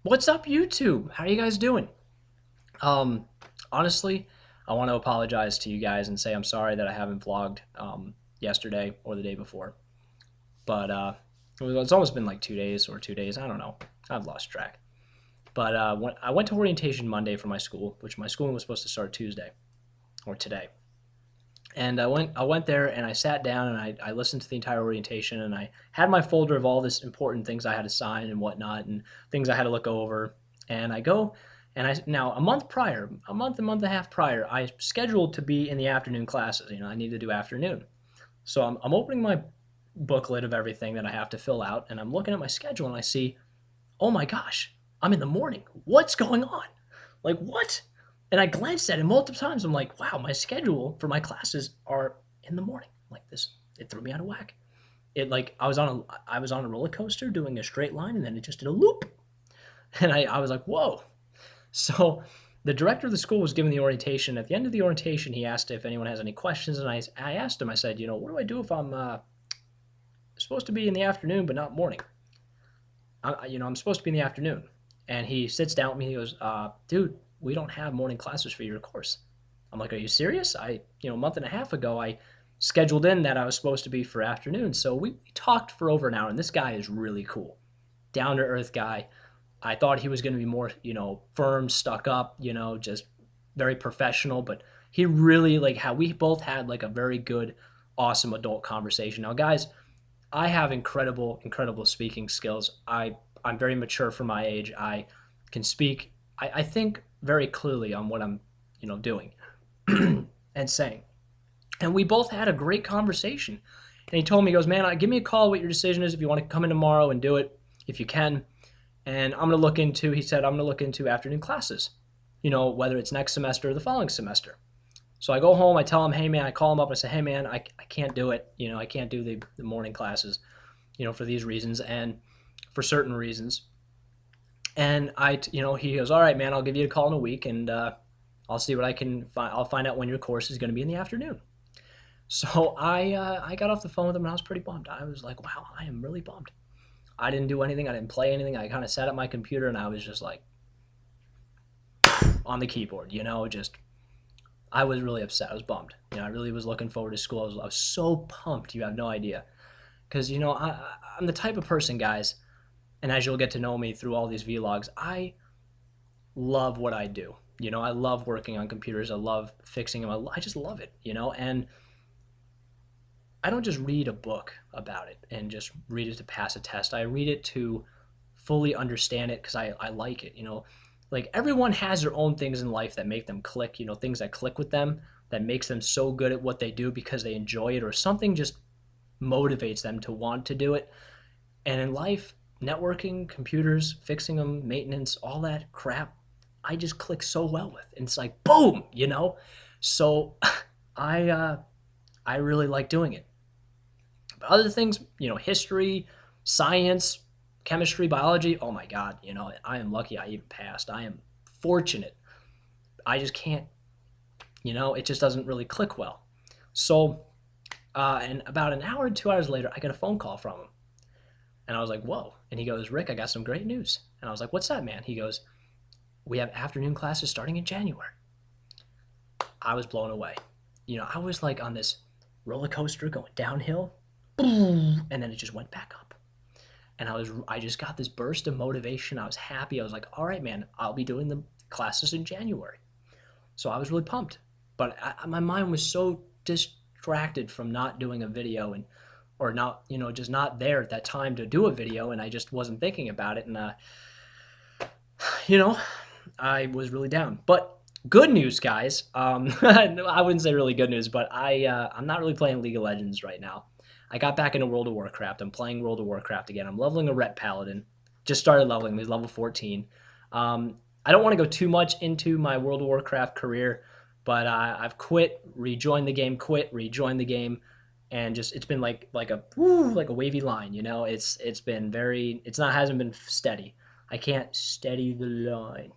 What's up, YouTube? How are you guys doing? Um, Honestly, I want to apologize to you guys and say I'm sorry that I haven't vlogged yesterday or the day before. But it's almost been like 2 days or 2 days. I don't know. I've lost track. But when I went to orientation Monday for my school, which my schooling was supposed to start Tuesday or today. And I went there and I sat down and I listened to the entire orientation and I had my folder of all this important things I had to sign and whatnot and things I had to look over. And I go and I now a month prior, a month and a half prior, I scheduled to be in the afternoon classes. I need to do afternoon. So I'm opening my booklet of everything that I have to fill out and I'm looking at my schedule and I see, oh my gosh, I'm in the morning. What's going on? Like, what? And I glanced at it multiple times. I'm like, wow, my schedule for my classes are in the morning. Like this, it threw me out of whack. It like I was on a roller coaster doing a straight line, and then it just did a loop, and I was like, whoa. So the director of the school was giving the orientation. At the end of the orientation, he asked if anyone has any questions, and I asked him. I said, what do I do if I'm supposed to be in the afternoon but not morning? I'm supposed to be in the afternoon. And he sits down with me. He goes, dude, we don't have morning classes for your course. I'm like, are you serious? A month and a half ago, I scheduled in that I was supposed to be for afternoon. So we talked for over an hour, and this guy is really cool. Down to earth guy. I thought he was going to be more, firm, stuck up, just very professional, but he really, like, how we both had like a very good, awesome adult conversation. Now, guys, I have incredible, incredible speaking skills. I'm very mature for my age. I can speak. I think very clearly on what I'm, doing and saying. And we both had a great conversation. And he told me, he goes, man, give me a call what your decision is if you want to come in tomorrow and do it, if you can. And he said, I'm going to look into afternoon classes, whether it's next semester or the following semester. So I go home, I tell him, hey man, I call him up, I say, hey man, I can't do it. I can't do the morning classes, for these reasons and for certain reasons. And he goes, all right, man, I'll give you a call in a week and I'll see what I can find. I'll find out when your course is going to be in the afternoon. So I got off the phone with him and I was pretty bummed. I was like, wow, I am really bummed. I didn't do anything. I didn't play anything. I kind of sat at my computer and I was just like on the keyboard, just I was really upset. I was bummed. I really was looking forward to school. I was so pumped. You have no idea. Because, I'm the type of person, guys, and as you'll get to know me through all these vlogs, I love what I do. I love working on computers. I love fixing them. I just love it, and I don't just read a book about it and just read it to pass a test. I read it to fully understand it because I like it, Like everyone has their own things in life that make them click, things that click with them, that makes them so good at what they do because they enjoy it or something just motivates them to want to do it. And in life, networking, computers, fixing them, maintenance, all that crap, I just click so well with. And it's like, boom, So I really like doing it. But other things, history, science, chemistry, biology, oh my God, I am lucky I even passed. I am fortunate. I just can't, it just doesn't really click well. So, and about an hour, 2 hours later, I get a phone call from him. And I was like, whoa. And he goes, Rick, I got some great news. And I was like, what's that, man? He goes, we have afternoon classes starting in January. I was blown away. I was like on this roller coaster going downhill, and then it just went back up. And I just got this burst of motivation. I was happy. I was like, all right, man, I'll be doing the classes in January. So I was really pumped. But my mind was so distracted from not doing a video or not, just not there at that time to do a video. And I just wasn't thinking about it. And, I was really down. But good news, guys. I wouldn't say really good news, but I'm not really playing League of Legends right now. I got back into World of Warcraft. I'm playing World of Warcraft again. I'm leveling a Ret Paladin. Just started leveling. He's level 14. I don't want to go too much into my World of Warcraft career, but I've quit, rejoined the game, and just it's been like a wavy line. It's been hasn't been steady. I can't steady the line.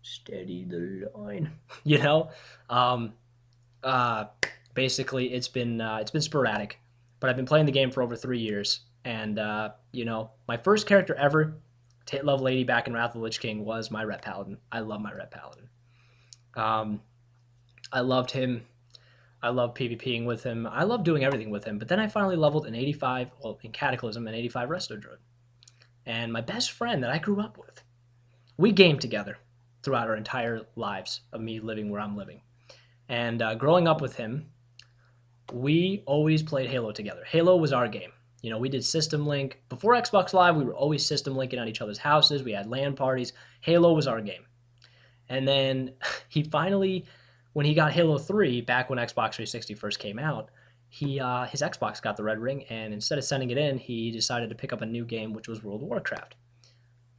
Steady the line. Um, Basically it's been sporadic. But I've been playing the game for over 3 years, and my first character ever level 80 back in Wrath of the Lich King was my Ret Paladin. I love my Ret Paladin. Um, I loved him. I love PvPing with him. I love doing everything with him. But then I finally leveled an 85, well, in Cataclysm, an 85 Resto Druid. And my best friend that I grew up with, we gamed together throughout our entire lives of me living where I'm living. And growing up with him, we always played Halo together. Halo was our game. You know, we did System Link. Before Xbox Live, we were always System Linking at each other's houses. We had LAN parties. Halo was our game. And then he finally, when he got Halo 3, back when Xbox 360 first came out, his Xbox got the red ring, and instead of sending it in, he decided to pick up a new game, which was World of Warcraft.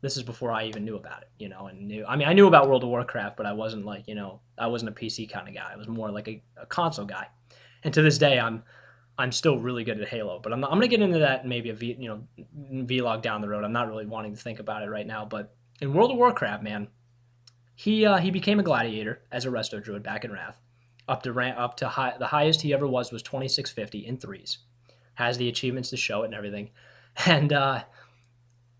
This is before I even knew about it, you know, I knew about World of Warcraft, but I wasn't like, you know, I wasn't a PC kind of guy. I was more like a console guy. And to this day, I'm still really good at Halo, but I'm gonna get into that in maybe a vlog down the road. I'm not really wanting to think about it right now, but in World of Warcraft, man, he became a gladiator as a resto druid back in Wrath, the highest he ever was 2650 in threes, has the achievements to show it and everything, and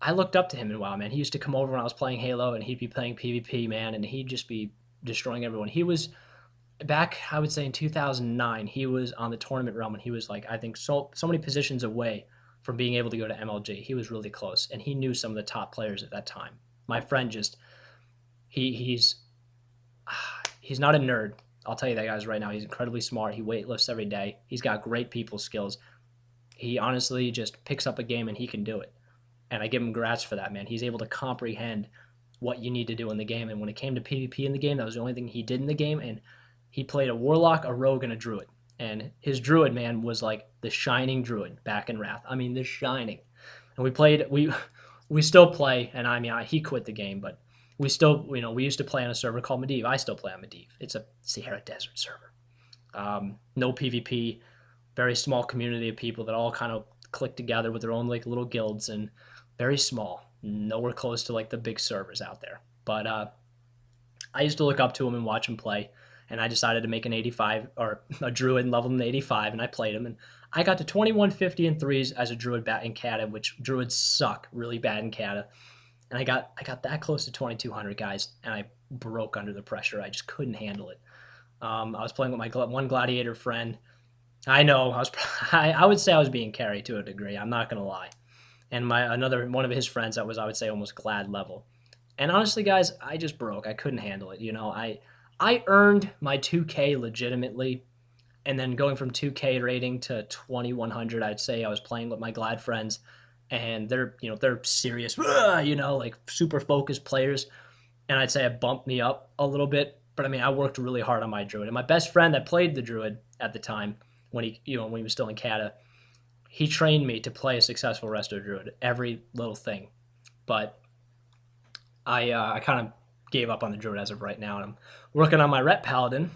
I looked up to him in WoW, man. He used to come over when I was playing Halo, and he'd be playing PvP, man, and he'd just be destroying everyone. He was back, I would say in 2009, he was on the tournament realm, and he was like, I think so many positions away from being able to go to MLG. He was really close, and he knew some of the top players at that time. My friend just he's not a nerd. I'll tell you that, guys, right now. He's incredibly smart. He weightlifts every day. He's got great people skills. He honestly just picks up a game and he can do it. And I give him grats for that, man. He's able to comprehend what you need to do in the game. And when it came to PvP in the game, that was the only thing he did in the game. And he played a warlock, a rogue, and a druid. And his druid, man, was like the shining druid back in Wrath. I mean, the shining. And we still play. And I mean, he quit the game, but we still, you know, we used to play on a server called Medivh. I still play on Medivh. It's a Sahara Desert server. No PvP, very small community of people that all kind of click together with their own like little guilds, and very small, nowhere close to like the big servers out there. But I used to look up to him and watch him play, and I decided to make an 85 or a druid and leveled an 85, and I played him, and I got to 2150 in threes as a druid bat in Kata, which druids suck really bad in Kata. And I got that close to 2200, guys, and I broke under the pressure. I just couldn't handle it. I was playing with my one gladiator friend. I know I would say I was being carried to a degree. I'm not gonna lie. And another one of his friends that was, I would say, almost glad level. And honestly, guys, I just broke. I couldn't handle it. You know, I earned my 2K legitimately, and then going from 2K rating to 2100, I'd say I was playing with my glad friends. And they're serious, like super focused players. And I'd say it bumped me up a little bit. But I mean, I worked really hard on my druid. And my best friend that played the druid at the time, when he was still in Kata, he trained me to play a successful resto druid, every little thing. But I kind of gave up on the druid as of right now, and I'm working on my Ret Paladin,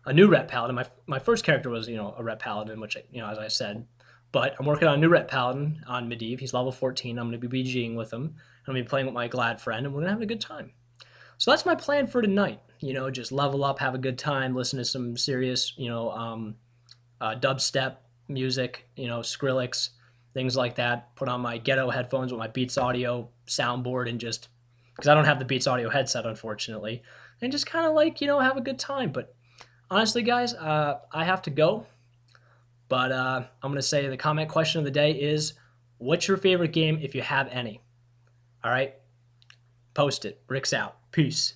a new Ret Paladin. My first character was a Ret Paladin, which as I said. But I'm working on a new Ret Paladin on Medivh. He's level 14. I'm going to be BGing with him. I'm going to be playing with my glad friend, and we're going to have a good time. So that's my plan for tonight. Just level up, have a good time, listen to some serious, dubstep music, Skrillex, things like that. Put on my ghetto headphones with my Beats Audio soundboard, and just, because I don't have the Beats Audio headset, unfortunately, and just kind of have a good time. But honestly, guys, I have to go. But I'm going to say the comment question of the day is, what's your favorite game if you have any? All right? Post it. Rick's out. Peace.